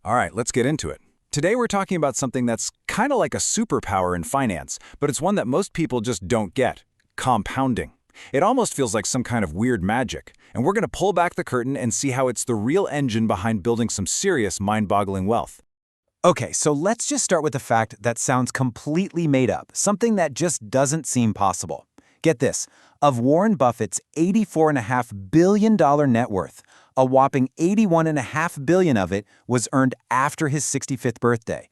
All right, let's get into it. Today we're talking about something that's kind of like a superpower in finance, but it's one that most people just don't get: compounding. It almost feels like some kind of weird magic, and we're going to pull back the curtain and see how it's the real engine behind building some serious mind-boggling wealth. Okay, so let's just start with the fact that sounds completely made up, something that just doesn't seem possible. Get this, of Warren Buffett's $84.5 billion net worth, a whopping $81.5 billion of it was earned after his 65th birthday,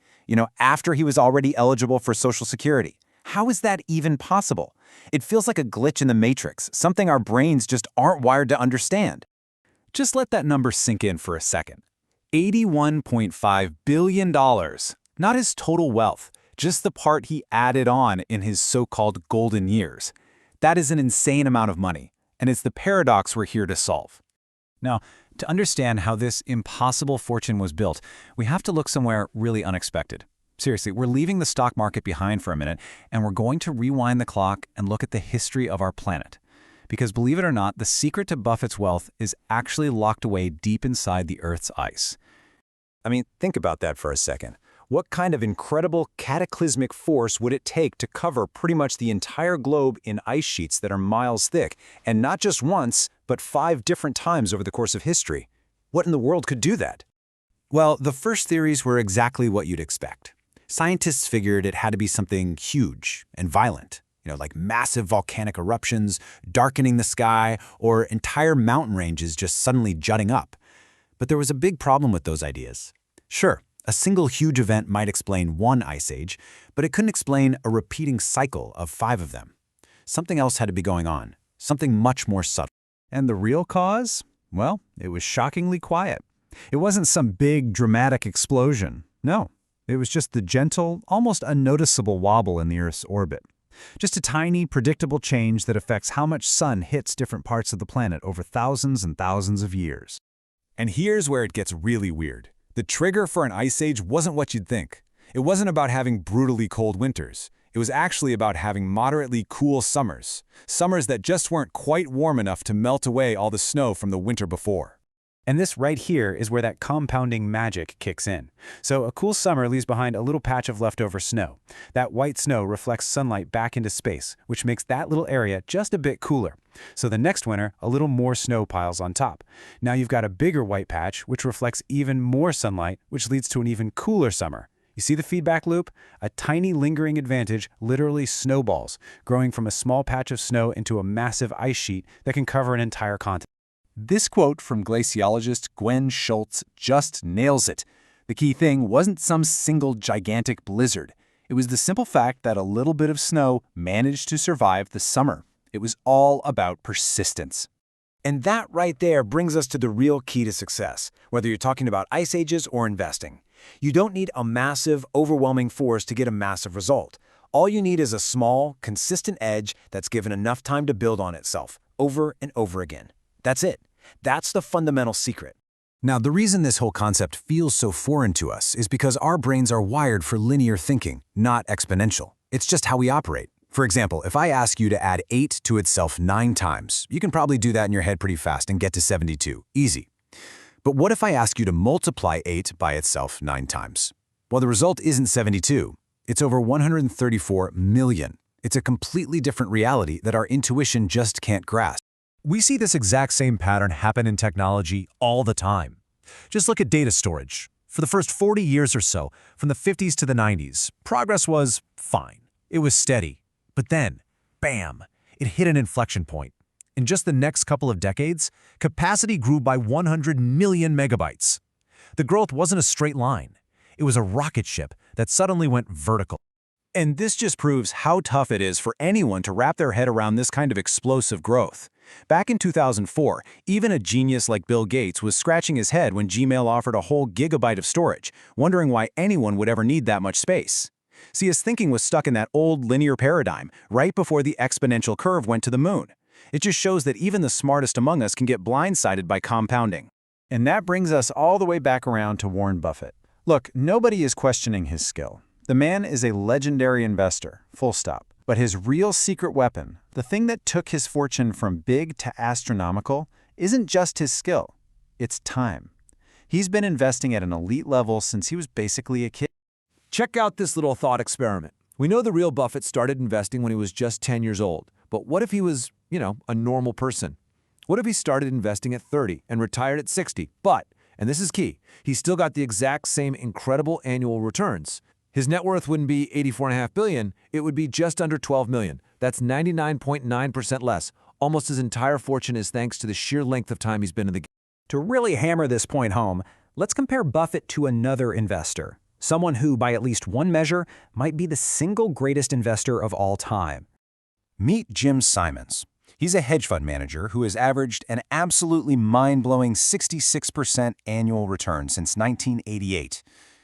after he was already eligible for Social Security. How is that even possible? It feels like a glitch in the matrix, something our brains just aren't wired to understand. Just let that number sink in for a second. $81.5 billion. Not his total wealth, just the part he added on in his so-called golden years. That is an insane amount of money, and it's the paradox we're here to solve. Now, to understand how this impossible fortune was built, we have to look somewhere really unexpected. Seriously, we're leaving the stock market behind for a minute, and we're going to rewind the clock and look at the history of our planet. Because believe it or not, the secret to Buffett's wealth is actually locked away deep inside the Earth's ice. I mean, think about that for a second. What kind of incredible cataclysmic force would it take to cover pretty much the entire globe in ice sheets that are miles thick, and not just once, but 5 different times over the course of history? What in the world could do that? Well, the first theories were exactly what you'd expect. Scientists figured it had to be something huge and violent, like massive volcanic eruptions, darkening the sky, or entire mountain ranges just suddenly jutting up. But there was a big problem with those ideas. Sure, a single huge event might explain one ice age, but it couldn't explain a repeating cycle of 5 of them. Something else had to be going on, something much more subtle. And the real cause? Well, it was shockingly quiet. It wasn't some big, dramatic explosion. No, it was just the gentle, almost unnoticeable wobble in the Earth's orbit. Just a tiny, predictable change that affects how much sun hits different parts of the planet over thousands and thousands of years. And here's where it gets really weird. The trigger for an ice age wasn't what you'd think. It wasn't about having brutally cold winters. It was actually about having moderately cool summers. Summers that just weren't quite warm enough to melt away all the snow from the winter before. And this right here is where that compounding magic kicks in. So a cool summer leaves behind a little patch of leftover snow. That white snow reflects sunlight back into space, which makes that little area just a bit cooler. So the next winter, a little more snow piles on top. Now you've got a bigger white patch, which reflects even more sunlight, which leads to an even cooler summer. You see the feedback loop? A tiny lingering advantage literally snowballs, growing from a small patch of snow into a massive ice sheet that can cover an entire continent. This quote from glaciologist Gwen Schultz just nails it. The key thing wasn't some single gigantic blizzard. It was the simple fact that a little bit of snow managed to survive the summer. It was all about persistence. And that right there brings us to the real key to success, whether you're talking about ice ages or investing. You don't need a massive, overwhelming force to get a massive result. All you need is a small, consistent edge that's given enough time to build on itself, over and over again. That's it. That's the fundamental secret. Now, the reason this whole concept feels so foreign to us is because our brains are wired for linear thinking, not exponential. It's just how we operate. For example, if I ask you to add 8 to itself 9 times, you can probably do that in your head pretty fast and get to 72. Easy. But what if I ask you to multiply 8 by itself 9 times? Well, the result isn't 72. It's over 134 million. It's a completely different reality that our intuition just can't grasp. We see this exact same pattern happen in technology all the time. Just look at data storage. For the first 40 years or so, from the 50s to the 90s, progress was fine. It was steady. But then, bam, it hit an inflection point. In just the next couple of decades, capacity grew by 100 million megabytes. The growth wasn't a straight line. It was a rocket ship that suddenly went vertical. And this just proves how tough it is for anyone to wrap their head around this kind of explosive growth. Back in 2004, even a genius like Bill Gates was scratching his head when Gmail offered a whole gigabyte of storage, wondering why anyone would ever need that much space. See, his thinking was stuck in that old linear paradigm right before the exponential curve went to the moon. It just shows that even the smartest among us can get blindsided by compounding. And that brings us all the way back around to Warren Buffett. Look, nobody is questioning his skill. The man is a legendary investor, full stop. But his real secret weapon, the thing that took his fortune from big to astronomical, isn't just his skill. It's time. He's been investing at an elite level since he was basically a kid. Check out this little thought experiment. We know the real Buffett started investing when he was just 10 years old. But what if he was, a normal person? What if he started investing at 30 and retired at 60, but, and this is key, he still got the exact same incredible annual returns? His net worth wouldn't be $84.5 billion, it would be just under $12 million. That's 99.9% less. Almost his entire fortune is thanks to the sheer length of time he's been in the game. To really hammer this point home, let's compare Buffett to another investor, someone who, by at least one measure, might be the single greatest investor of all time. Meet Jim Simons. He's a hedge fund manager who has averaged an absolutely mind-blowing 66% annual return since 1988.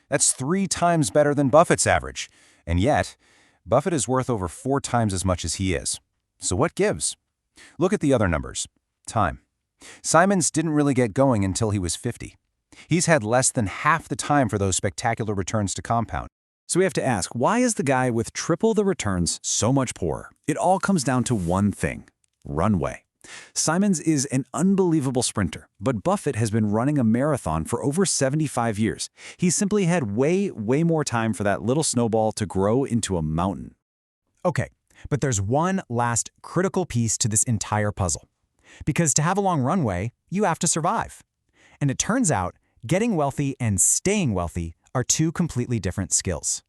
That's 3 times better than Buffett's average. And yet, Buffett is worth over 4 times as much as he is. So what gives? Look at the other numbers. Time. Simons didn't really get going until he was 50. He's had less than half the time for those spectacular returns to compound. So we have to ask, why is the guy with triple the returns so much poorer? It all comes down to one thing: runway. Simons is an unbelievable sprinter, but Buffett has been running a marathon for over 75 years. He's simply had way more time for that little snowball to grow into a mountain. Okay, but there's one last critical piece to this entire puzzle. Because to have a long runway, you have to survive. And it turns out, getting wealthy and staying wealthy are 2 completely different skills.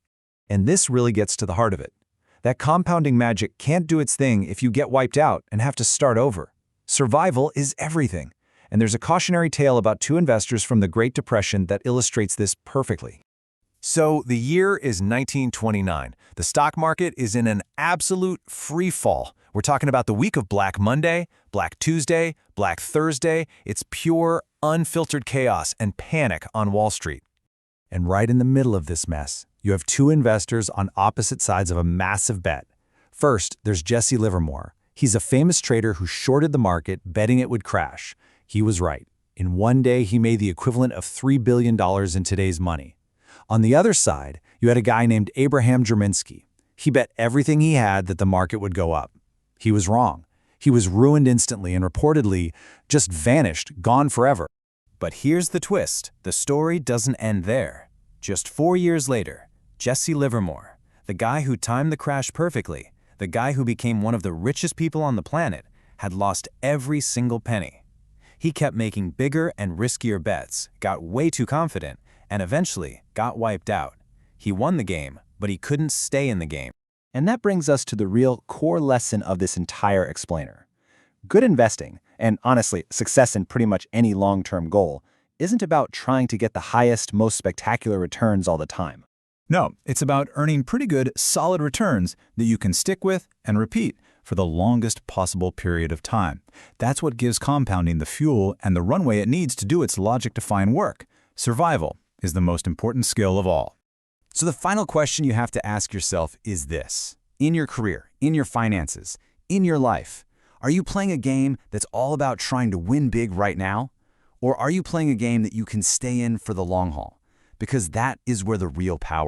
And this really gets to the heart of it. That compounding magic can't do its thing if you get wiped out and have to start over. Survival is everything. And there's a cautionary tale about 2 investors from the Great Depression that illustrates this perfectly. So the year is 1929. The stock market is in an absolute free fall. We're talking about the week of Black Monday, Black Tuesday, Black Thursday. It's pure, unfiltered chaos and panic on Wall Street. And right in the middle of this mess, you have 2 investors on opposite sides of a massive bet. First, there's Jesse Livermore. He's a famous trader who shorted the market, betting it would crash. He was right. In one day, he made the equivalent of $3 billion in today's money. On the other side, you had a guy named Abraham Jerminsky. He bet everything he had that the market would go up. He was wrong. He was ruined instantly and reportedly just vanished, gone forever. But here's the twist. The story doesn't end there. Just 4 years later, Jesse Livermore, the guy who timed the crash perfectly, the guy who became one of the richest people on the planet, had lost every single penny. He kept making bigger and riskier bets, got way too confident, and eventually got wiped out. He won the game, but he couldn't stay in the game. And that brings us to the real core lesson of this entire explainer. Good investing, and honestly, success in pretty much any long-term goal, isn't about trying to get the highest, most spectacular returns all the time. No, it's about earning pretty good, solid returns that you can stick with and repeat for the longest possible period of time. That's what gives compounding the fuel and the runway it needs to do its logic-defying work. Survival is the most important skill of all. So the final question you have to ask yourself is this. In your career, in your finances, in your life, are you playing a game that's all about trying to win big right now? Or are you playing a game that you can stay in for the long haul? Because that is where the real power